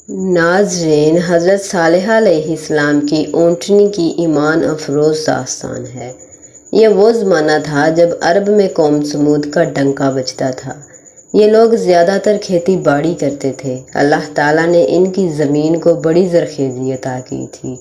ناظرین، حضرت صالحہ علیہ السلام کی اونٹنی کی ایمان افروز داستان ہے۔ یہ وہ زمانہ تھا جب عرب میں قوم سمود کا ڈنکا بجتا تھا۔ یہ لوگ زیادہ تر کھیتی باڑی کرتے تھے۔ اللہ تعالیٰ نے ان کی زمین کو بڑی زرخیزی عطا کی تھی۔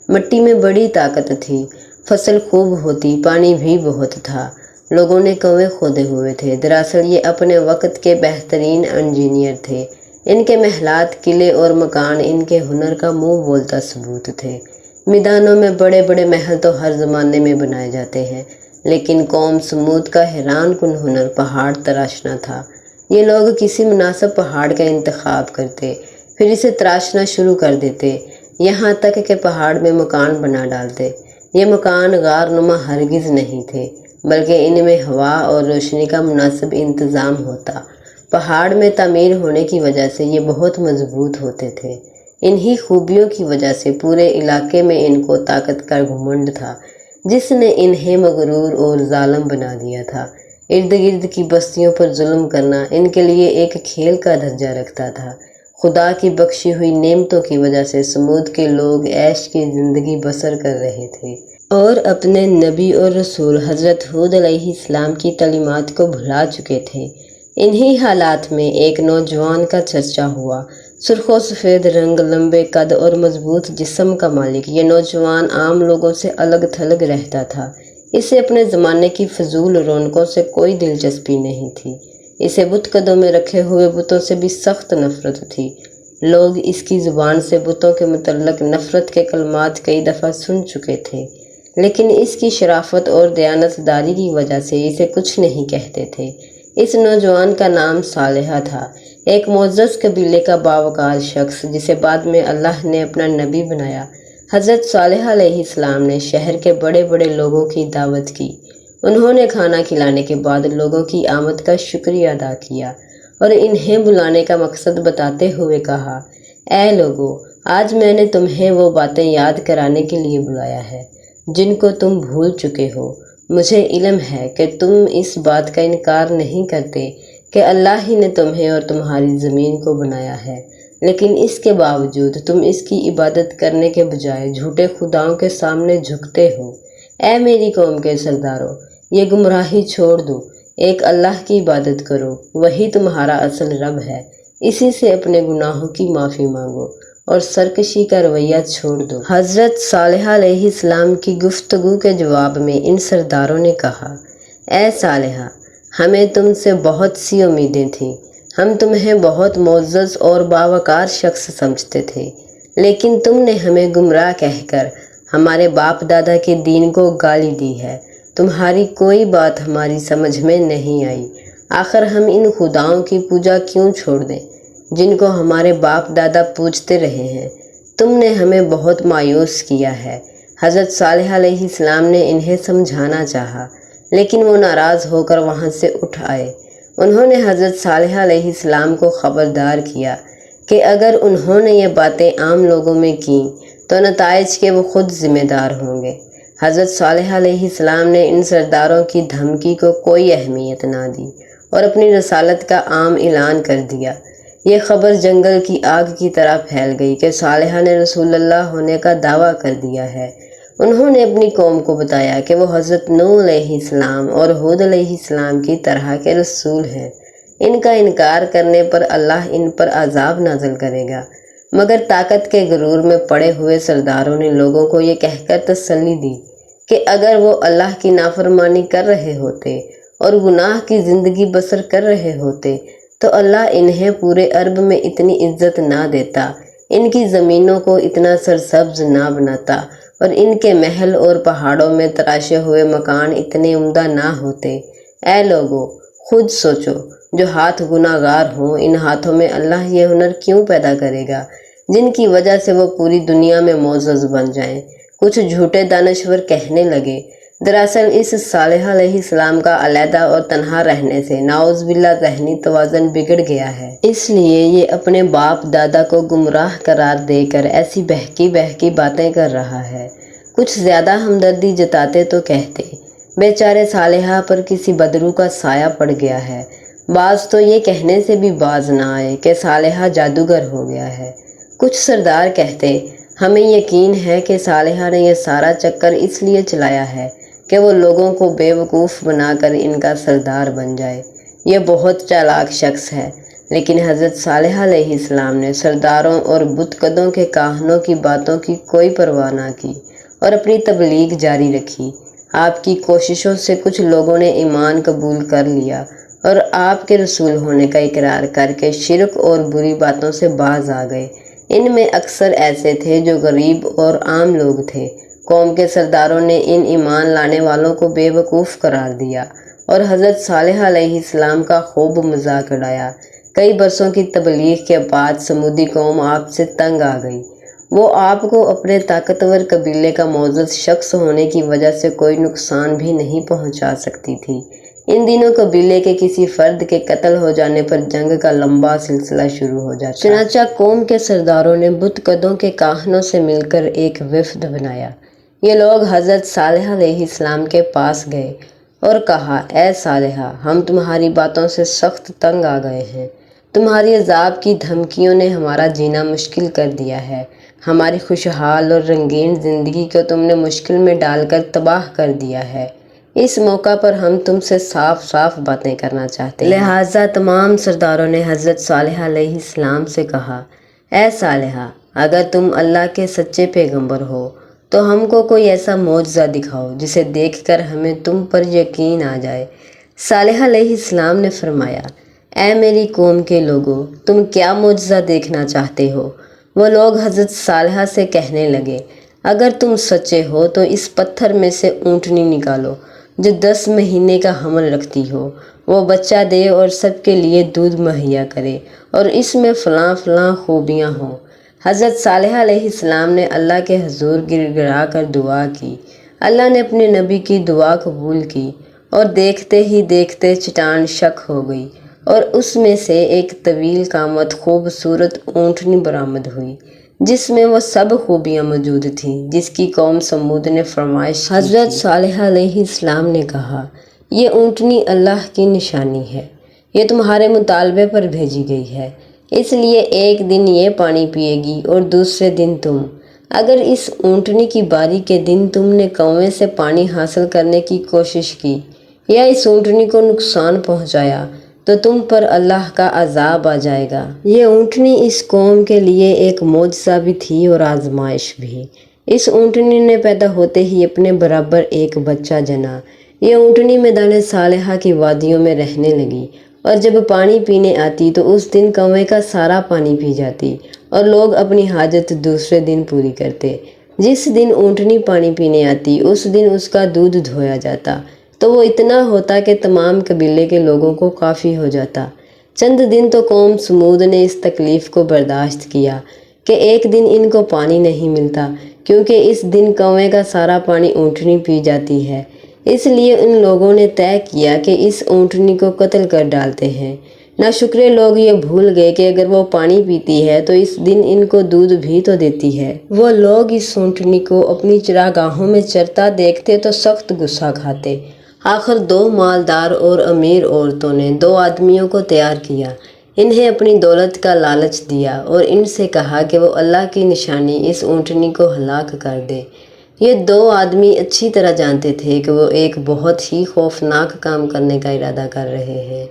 مٹی میں بڑی طاقت تھی، فصل خوب ہوتی، پانی بھی بہت تھا۔ لوگوں نے کنویں کھودے ہوئے تھے۔ دراصل یہ اپنے وقت کے بہترین انجینئر تھے۔ ان کے محلات، قلعے اور مکان ان کے ہنر کا منہ بولتا ثبوت تھے۔ میدانوں میں بڑے بڑے محل تو ہر زمانے میں بنائے جاتے ہیں، لیکن قوم سمود کا حیران کن ہنر پہاڑ تراشنا تھا۔ یہ لوگ کسی مناسب پہاڑ کا انتخاب کرتے، پھر اسے تراشنا شروع کر دیتے، یہاں تک کہ پہاڑ میں مکان بنا ڈالتے۔ یہ مکان غار نما ہرگز نہیں تھے، بلکہ ان میں ہوا اور روشنی کا مناسب انتظام ہوتا۔ پہاڑ میں تعمیر ہونے کی وجہ سے یہ بہت مضبوط ہوتے تھے۔ انہی خوبیوں کی وجہ سے پورے علاقے میں ان کو طاقت کا گھمنڈ تھا، جس نے انہیں مغرور اور ظالم بنا دیا تھا۔ ارد گرد کی بستیوں پر ظلم کرنا ان کے لیے ایک کھیل کا درجہ رکھتا تھا۔ خدا کی بخشی ہوئی نعمتوں کی وجہ سے سمود کے لوگ عیش کی زندگی بسر کر رہے تھے اور اپنے نبی اور رسول حضرت ہود علیہ السلام کی تعلیمات کو بھلا چکے تھے۔ انہی حالات میں ایک نوجوان کا چرچا ہوا، سرخ و سفید رنگ، لمبے قد اور مضبوط جسم کا مالک۔ یہ نوجوان عام لوگوں سے الگ تھلگ رہتا تھا۔ اسے اپنے زمانے کی فضول رونقوں سے کوئی دلچسپی نہیں تھی۔ اسے بت قدوں میں رکھے ہوئے بتوں سے بھی سخت نفرت تھی۔ لوگ اس کی زبان سے بتوں کے متعلق نفرت کے کلمات کئی دفعہ سن چکے تھے، لیکن اس کی شرافت اور دیانت داری کی وجہ سے اسے کچھ نہیں کہتے تھے۔ اس نوجوان کا نام صالحہ تھا، ایک معزز قبیلے کا باوقار شخص جسے بعد میں اللہ نے اپنا نبی بنایا۔ حضرت صالحہ علیہ السلام نے شہر کے بڑے بڑے لوگوں کی دعوت کی۔ انہوں نے کھانا کھلانے کے بعد لوگوں کی آمد کا شکریہ ادا کیا اور انہیں بلانے کا مقصد بتاتے ہوئے کہا، اے لوگو، آج میں نے تمہیں وہ باتیں یاد کرانے کے لیے بلایا ہے جن کو تم بھول چکے ہو۔ مجھے علم ہے کہ تم اس بات کا انکار نہیں کرتے کہ اللہ ہی نے تمہیں اور تمہاری زمین کو بنایا ہے، لیکن اس کے باوجود تم اس کی عبادت کرنے کے بجائے جھوٹے خداؤں کے سامنے جھکتے ہو۔ اے میری قوم کے سرداروں، یہ گمراہی چھوڑ دو، ایک اللہ کی عبادت کرو، وہی تمہارا اصل رب ہے۔ اسی سے اپنے گناہوں کی معافی مانگو اور سرکشی کا رویہ چھوڑ دو۔ حضرت صالحہ علیہ السلام کی گفتگو کے جواب میں ان سرداروں نے کہا، اے صالحہ، ہمیں تم سے بہت سی امیدیں تھیں۔ ہم تمہیں بہت معزز اور باوقار شخص سمجھتے تھے، لیکن تم نے ہمیں گمراہ کہہ کر ہمارے باپ دادا کے دین کو گالی دی ہے۔ تمہاری کوئی بات ہماری سمجھ میں نہیں آئی۔ آخر ہم ان خداؤں کی پوجا کیوں چھوڑ دیں جن کو ہمارے باپ دادا پوجتے رہے ہیں؟ تم نے ہمیں بہت مایوس کیا ہے۔ حضرت صالحہ علیہ السلام نے انہیں سمجھانا چاہا، لیکن وہ ناراض ہو کر وہاں سے اٹھ آئے۔ انہوں نے حضرت صالحہ علیہ السلام کو خبردار کیا کہ اگر انہوں نے یہ باتیں عام لوگوں میں کیں تو نتائج کے وہ خود ذمہ دار ہوں گے۔ حضرت صالحہ علیہ السلام نے ان سرداروں کی دھمکی کو کوئی اہمیت نہ دی اور اپنی رسالت کا عام اعلان کر دیا۔ یہ خبر جنگل کی آگ کی طرح پھیل گئی کہ صالحہ نے رسول اللہ ہونے کا دعویٰ کر دیا ہے۔ انہوں نے اپنی قوم کو بتایا کہ وہ حضرت نوح علیہ السلام اور ہود علیہ السلام کی طرح کے رسول ہیں۔ ان کا انکار کرنے پر اللہ ان پر عذاب نازل کرے گا، مگر طاقت کے غرور میں پڑے ہوئے سرداروں نے لوگوں کو یہ کہہ کر تسلی دی کہ اگر وہ اللہ کی نافرمانی کر رہے ہوتے اور گناہ کی زندگی بسر کر رہے ہوتے تو اللہ انہیں پورے عرب میں اتنی عزت نہ دیتا، ان کی زمینوں کو اتنا سرسبز نہ بناتا اور ان کے محل اور پہاڑوں میں تراشے ہوئے مکان اتنے عمدہ نہ ہوتے۔ اے لوگو، خود سوچو، جو ہاتھ گناہ گار ہوں، ان ہاتھوں میں اللہ یہ ہنر کیوں پیدا کرے گا جن کی وجہ سے وہ پوری دنیا میں معزز بن جائیں؟ کچھ جھوٹے دانشور کہنے لگے، دراصل اس صالحہ علیہ السلام کا علیحدہ اور تنہا رہنے سے نعوذ باللہ ذہنی توازن بگڑ گیا ہے، اس لیے یہ اپنے باپ دادا کو گمراہ قرار دے کر ایسی بہکی بہکی باتیں کر رہا ہے۔ کچھ زیادہ ہمدردی جتاتے تو کہتے، بیچارے صالحہ پر کسی بدرو کا سایہ پڑ گیا ہے۔ بعض تو یہ کہنے سے بھی باز نہ آئے کہ صالحہ جادوگر ہو گیا ہے۔ کچھ سردار کہتے، ہمیں یقین ہے کہ صالحہ نے یہ سارا چکر اس لیے چلایا ہے کہ وہ لوگوں کو بے وقوف بنا کر ان کا سردار بن جائے۔ یہ بہت چالاک شخص ہے۔ لیکن حضرت صالحہ علیہ السلام نے سرداروں اور بت قدوں کے کاہنوں کی باتوں کی کوئی پرواہ نہ کی اور اپنی تبلیغ جاری رکھی۔ آپ کی کوششوں سے کچھ لوگوں نے ایمان قبول کر لیا اور آپ کے رسول ہونے کا اقرار کر کے شرک اور بری باتوں سے باز آ گئے۔ ان میں اکثر ایسے تھے جو غریب اور عام لوگ تھے۔ قوم کے سرداروں نے ان ایمان لانے والوں کو بے وقوف قرار دیا اور حضرت صالحہ علیہ السلام کا خوب مذاق اڑایا۔ کئی برسوں کی تبلیغ کے بعد سمودی قوم آپ سے تنگ آ گئی۔ وہ آپ کو اپنے طاقتور قبیلے کا معزز شخص ہونے کی وجہ سے کوئی نقصان بھی نہیں پہنچا سکتی تھی۔ ان دنوں قبیلے کے کسی فرد کے قتل ہو جانے پر جنگ کا لمبا سلسلہ شروع ہو جاتا۔ چنانچہ قوم کے سرداروں نے بت قدوں کے کاہنوں سے مل کر ایک وفد بنایا۔ یہ لوگ حضرت صالحہ علیہ السلام کے پاس گئے اور کہا، اے صالحہ، ہم تمہاری باتوں سے سخت تنگ آ گئے ہیں۔ تمہاری عذاب کی دھمکیوں نے ہمارا جینا مشکل کر دیا ہے۔ ہماری خوشحال اور رنگین زندگی کو تم نے مشکل میں ڈال کر تباہ کر دیا ہے۔ اس موقع پر ہم تم سے صاف صاف باتیں کرنا چاہتے ہیں۔ لہٰذا تمام سرداروں نے حضرت صالحہ علیہ السلام سے کہا، اے صالحہ، اگر تم اللہ کے سچے پیغمبر ہو تو ہم کو کوئی ایسا معجزہ دکھاؤ جسے دیکھ کر ہمیں تم پر یقین آ جائے۔ صالحہ علیہ السلام نے فرمایا، اے میری قوم کے لوگو، تم کیا معجزہ دیکھنا چاہتے ہو؟ وہ لوگ حضرت صالحہ سے کہنے لگے، اگر تم سچے ہو تو اس پتھر میں سے اونٹنی نکالو جو 10 مہینے کا حمل رکھتی ہو، وہ بچہ دے اور سب کے لیے دودھ مہیا کرے اور اس میں فلاں فلاں خوبیاں ہوں۔ حضرت صالحہ علیہ السلام نے اللہ کے حضور گر گڑا کر دعا کی۔ اللہ نے اپنے نبی کی دعا قبول کی اور دیکھتے ہی دیکھتے چٹان شق ہو گئی اور اس میں سے ایک طویل قامت خوبصورت اونٹنی برآمد ہوئی جس میں وہ سب خوبیاں موجود تھیں جس کی قوم سمود نے فرمائش کی۔ حضرت صالحہ علیہ السلام نے کہا، یہ اونٹنی اللہ کی نشانی ہے، یہ تمہارے مطالبے پر بھیجی گئی ہے، اس لیے ایک دن یہ پانی پیے گی اور دوسرے دن تم۔ اگر اس اونٹنی کی باری کے دن تم نے کنویں سے پانی حاصل کرنے کی کوشش کی یا اس اونٹنی کو نقصان پہنچایا تو تم پر اللہ کا عذاب آ جائے گا۔ یہ اونٹنی اس قوم کے لیے ایک معجزہ بھی تھی اور آزمائش بھی۔ اس اونٹنی نے پیدا ہوتے ہی اپنے برابر ایک بچہ جنا۔ یہ اونٹنی میدان صالحہ کی وادیوں میں رہنے لگی اور جب پانی پینے آتی تو اس دن کنویں کا سارا پانی پی جاتی اور لوگ اپنی حاجت دوسرے دن پوری کرتے۔ جس دن اونٹنی پانی پینے آتی اس دن اس کا دودھ دھویا جاتا تو وہ اتنا ہوتا کہ تمام قبیلے کے لوگوں کو کافی ہو جاتا۔ چند دن تو قوم سمود نے اس تکلیف کو برداشت کیا کہ ایک دن ان کو پانی نہیں ملتا کیونکہ اس دن کنویں کا سارا پانی اونٹنی پی جاتی ہے۔ اس لیے ان لوگوں نے طے کیا کہ اس اونٹنی کو قتل کر ڈالتے ہیں۔ ناشکرے لوگ یہ بھول گئے کہ اگر وہ پانی پیتی ہے تو اس دن ان کو دودھ بھی تو دیتی ہے۔ وہ لوگ اس اونٹنی کو اپنی چراگاہوں میں چرتا دیکھتے تو سخت غصہ کھاتے۔ آخر 2 مالدار اور امیر عورتوں نے 2 آدمیوں کو تیار کیا، انہیں اپنی دولت کا لالچ دیا اور ان سے کہا کہ وہ اللہ کی نشانی اس اونٹنی کو ہلاک کر دے۔ یہ 2 آدمی اچھی طرح جانتے تھے کہ وہ ایک بہت ہی خوفناک کام کرنے کا ارادہ کر رہے ہیں۔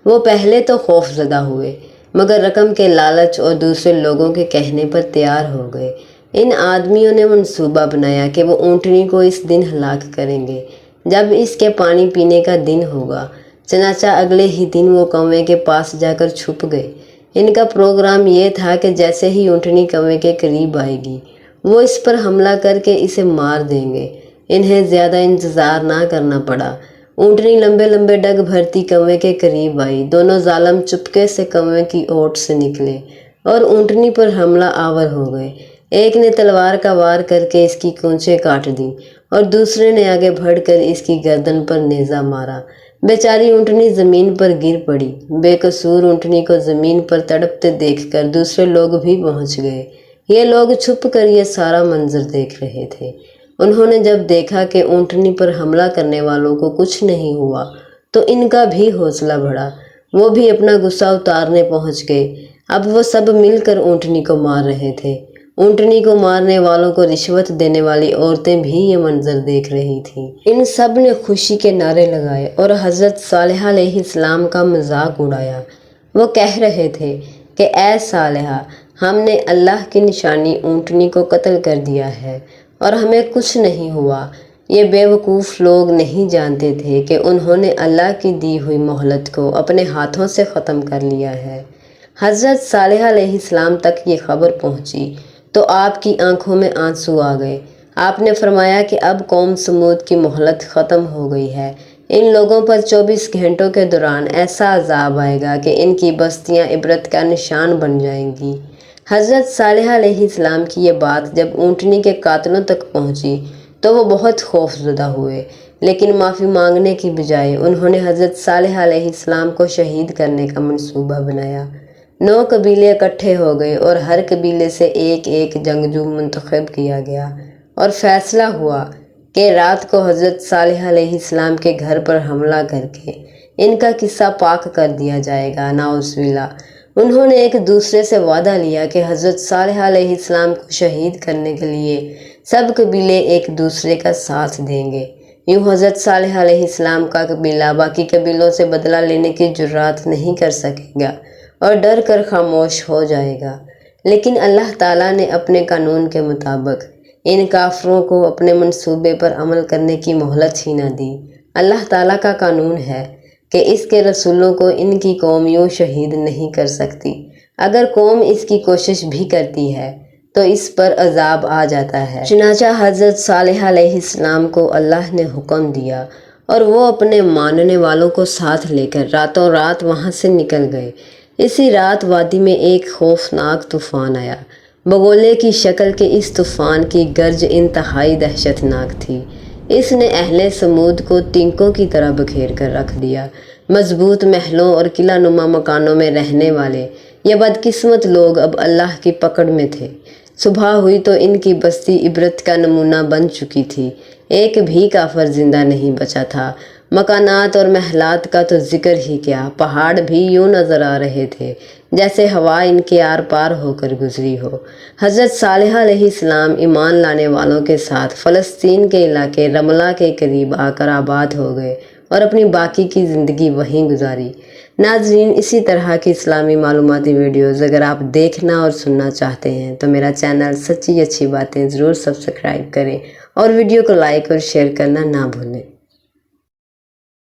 وہ پہلے تو خوف زدہ ہوئے مگر رقم کے لالچ اور دوسرے لوگوں کے کہنے پر تیار ہو گئے۔ ان آدمیوں نے منصوبہ بنایا کہ وہ اونٹنی کو اس دن ہلاک کریں گے جب اس کے پانی پینے کا دن ہوگا۔ چنانچہ اگلے ہی دن وہ کنویں کے پاس جا کر چھپ گئے۔ ان کا پروگرام یہ تھا کہ جیسے ہی اونٹنی کنویں کے قریب آئے گی وہ اس پر حملہ کر کے اسے مار دیں گے۔ انہیں زیادہ انتظار نہ کرنا پڑا۔ اونٹنی لمبے لمبے ڈگ بھرتی کنویں کے قریب آئی۔ دونوں ظالم چپکے سے کنویں کی اوٹ سے نکلے اور اونٹنی پر حملہ آور ہو گئے۔ ایک نے تلوار کا وار کر کے اس کی کونچیں کاٹ دیں اور دوسرے نے آگے بڑھ کر اس کی گردن پر نیزہ مارا۔ بیچاری اونٹنی زمین پر گر پڑی۔ بے قصور اونٹنی کو زمین پر تڑپتے دیکھ کر دوسرے لوگ بھی پہنچ گئے۔ یہ لوگ چھپ کر یہ سارا منظر دیکھ رہے تھے۔ انہوں نے جب دیکھا کہ اونٹنی پر حملہ کرنے والوں کو کچھ نہیں ہوا تو ان کا بھی حوصلہ بڑھا۔ وہ بھی اپنا غصہ اتارنے پہنچ گئے۔ اب وہ سب مل کر اونٹنی کو مار رہے تھے۔ اونٹنی کو مارنے والوں کو رشوت دینے والی عورتیں بھی یہ منظر دیکھ رہی تھیں۔ ان سب نے خوشی کے نعرے لگائے اور حضرت صالحہ علیہ السلام کا مذاق اڑایا۔ وہ کہہ رہے تھے کہ اے صالحہ، ہم نے اللہ کی نشانی اونٹنی کو قتل کر دیا ہے اور ہمیں کچھ نہیں ہوا۔ یہ بیوقوف لوگ نہیں جانتے تھے کہ انہوں نے اللہ کی دی ہوئی مہلت کو اپنے ہاتھوں سے ختم کر لیا ہے۔ حضرت صالحہ علیہ السلام تک یہ خبر پہنچی تو آپ کی آنکھوں میں آنسو آ گئے۔ آپ نے فرمایا کہ اب قوم سمود کی مہلت ختم ہو گئی ہے۔ ان لوگوں پر 24 گھنٹوں کے دوران ایسا عذاب آئے گا کہ ان کی بستیاں عبرت کا نشان بن جائیں گی۔ حضرت صالحہ علیہ السلام کی یہ بات جب اونٹنی کے قاتلوں تک پہنچی تو وہ بہت خوف زدہ ہوئے، لیکن معافی مانگنے کی بجائے انہوں نے حضرت صالحہ علیہ السلام کو شہید کرنے کا منصوبہ بنایا۔ 9 قبیلے اکٹھے ہو گئے اور ہر قبیلے سے ایک ایک جنگجو منتخب کیا گیا اور فیصلہ ہوا کہ رات کو حضرت صالحہ علیہ السلام کے گھر پر حملہ کر کے ان کا قصہ پاک کر دیا جائے گا، نعوذ باللہ۔ انہوں نے ایک دوسرے سے وعدہ لیا کہ حضرت صالحہ علیہ السلام کو شہید کرنے کے لیے سب قبیلے ایک دوسرے کا ساتھ دیں گے۔ یوں حضرت صالحہ علیہ السلام کا قبیلہ باقی قبیلوں سے بدلہ لینے کی جرات نہیں کر سکے گا اور ڈر کر خاموش ہو جائے گا، لیکن اللہ تعالیٰ نے اپنے قانون کے مطابق ان کافروں کو اپنے منصوبے پر عمل کرنے کی مہلت ہی نہ دی۔ اللہ تعالیٰ کا قانون ہے کہ اس کے رسولوں کو ان کی قوم یوں شہید نہیں کر سکتی۔ اگر قوم اس کی کوشش بھی کرتی ہے تو اس پر عذاب آ جاتا ہے۔ چنانچہ حضرت صالحہ علیہ السلام کو اللہ نے حکم دیا اور وہ اپنے ماننے والوں کو ساتھ لے کر راتوں رات وہاں سے نکل گئے۔ اسی رات وادی میں ایک خوفناک طوفان آیا۔ بگولے کی شکل کے اس طوفان کی گرج انتہائی دہشتناک تھی۔ اس نے اہل سمود کو تنکوں کی طرح بکھیر کر رکھ دیا۔ مضبوط محلوں اور قلعہ نما مکانوں میں رہنے والے یہ بدقسمت لوگ اب اللہ کی پکڑ میں تھے۔ صبح ہوئی تو ان کی بستی عبرت کا نمونہ بن چکی تھی۔ ایک بھی کافر زندہ نہیں بچا تھا۔ مکانات اور محلات کا تو ذکر ہی کیا، پہاڑ بھی یوں نظر آ رہے تھے جیسے ہوا ان کے آر پار ہو کر گزری ہو۔ حضرت صالحہ علیہ السلام ایمان لانے والوں کے ساتھ فلسطین کے علاقے رملہ کے قریب آ کر آباد ہو گئے اور اپنی باقی کی زندگی وہیں گزاری۔ ناظرین، اسی طرح کی اسلامی معلوماتی ویڈیوز اگر آپ دیکھنا اور سننا چاہتے ہیں تو میرا چینل سچی اچھی باتیں ضرور سبسکرائب کریں اور ویڈیو کو لائک اور شیئر کرنا نہ بھولیں۔